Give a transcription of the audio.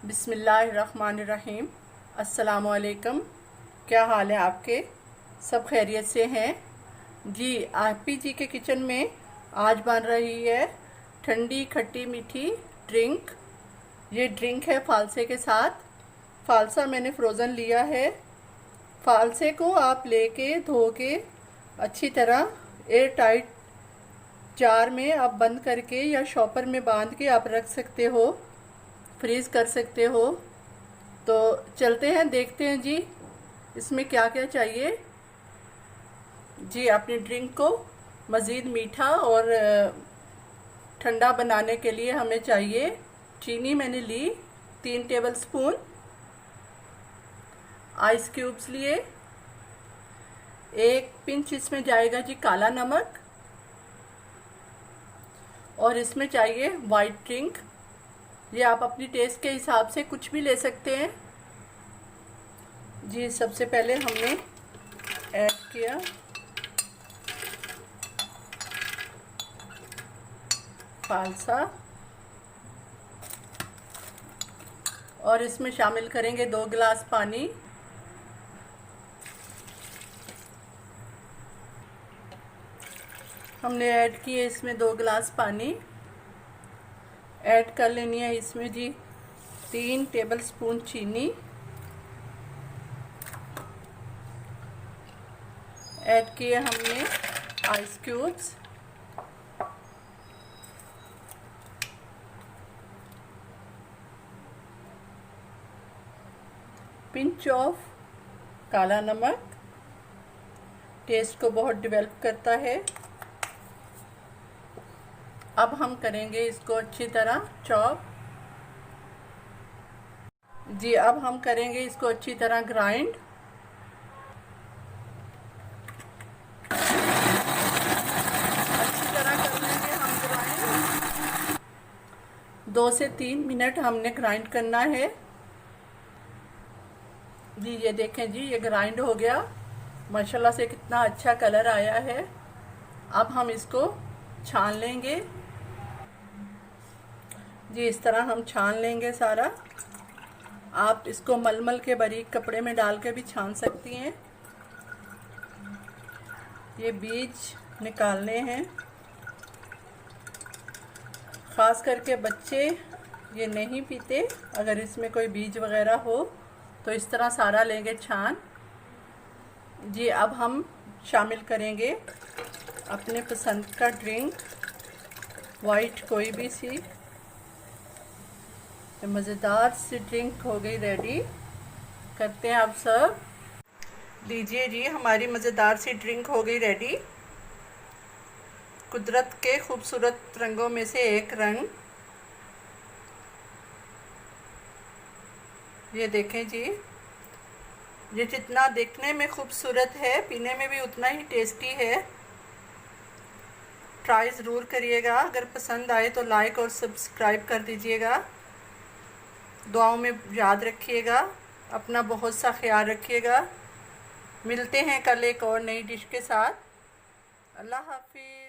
बिस्मिल्लाहिर्रहमानिर्रहीम। अस्सलामुअलैकुम। क्या हाल है आपके? सब खैरियत से हैं जी। आपी जी के किचन में आज बन रही है ठंडी खट्टी मीठी ड्रिंक। ये ड्रिंक है फालसे के साथ। फालसा मैंने फ्रोज़न लिया है। फालसे को आप लेके धो के अच्छी तरह एयर टाइट जार में आप बंद करके या शॉपर में बांध के आप रख सकते हो, फ्रीज़ कर सकते हो। तो चलते हैं, देखते हैं जी इसमें क्या क्या चाहिए। जी, अपनी ड्रिंक को मज़ीद मीठा और ठंडा बनाने के लिए हमें चाहिए चीनी। मैंने ली 3 टेबल स्पून, आइस क्यूब्स लिए, 1 पिंच इसमें जाएगा जी काला नमक, और इसमें चाहिए वाइट ड्रिंक। ये आप अपनी टेस्ट के हिसाब से कुछ भी ले सकते हैं जी। सबसे पहले हमने ऐड किया फालसा और इसमें शामिल करेंगे 2 गिलास पानी। हमने ऐड किए इसमें 2 गिलास पानी। ऐड कर लेनी है इसमें जी 3 टेबल स्पून चीनी। ऐड किए हमने आइस क्यूब्स। पिंच ऑफ काला नमक, टेस्ट को बहुत डेवलप करता है। अब हम करेंगे इसको अच्छी तरह चॉप जी। अब हम करेंगे इसको अच्छी तरह ग्राइंड। अच्छी तरह कर लेंगे हम ग्राइंड। 2 से 3 मिनट हमने ग्राइंड करना है जी। ये देखें जी, ये ग्राइंड हो गया माशाल्लाह से, कितना अच्छा कलर आया है। अब हम इसको छान लेंगे जी। इस तरह हम छान लेंगे सारा। आप इसको मलमल के बारीक कपड़े में डाल के भी छान सकती हैं। ये बीज निकालने हैं, ख़ास करके बच्चे ये नहीं पीते। अगर इसमें कोई बीज वगैरह हो तो इस तरह सारा लेंगे छान जी। अब हम शामिल करेंगे अपने पसंद का ड्रिंक, वाइट कोई भी सी। मज़ेदार सी ड्रिंक हो गई रेडी। करते हैं आप सब। लीजिए जी, हमारी मज़ेदार सी ड्रिंक हो गई रेडी। कुदरत के खूबसूरत रंगों में से एक रंग, ये देखें जी। ये जितना देखने में खूबसूरत है, पीने में भी उतना ही टेस्टी है। ट्राई ज़रूर करिएगा। अगर पसंद आए तो लाइक और सब्सक्राइब कर दीजिएगा। दुआओं में याद रखिएगा। अपना बहुत सा ख्याल रखिएगा। मिलते हैं कल एक और नई डिश के साथ। अल्लाह हाफिज़।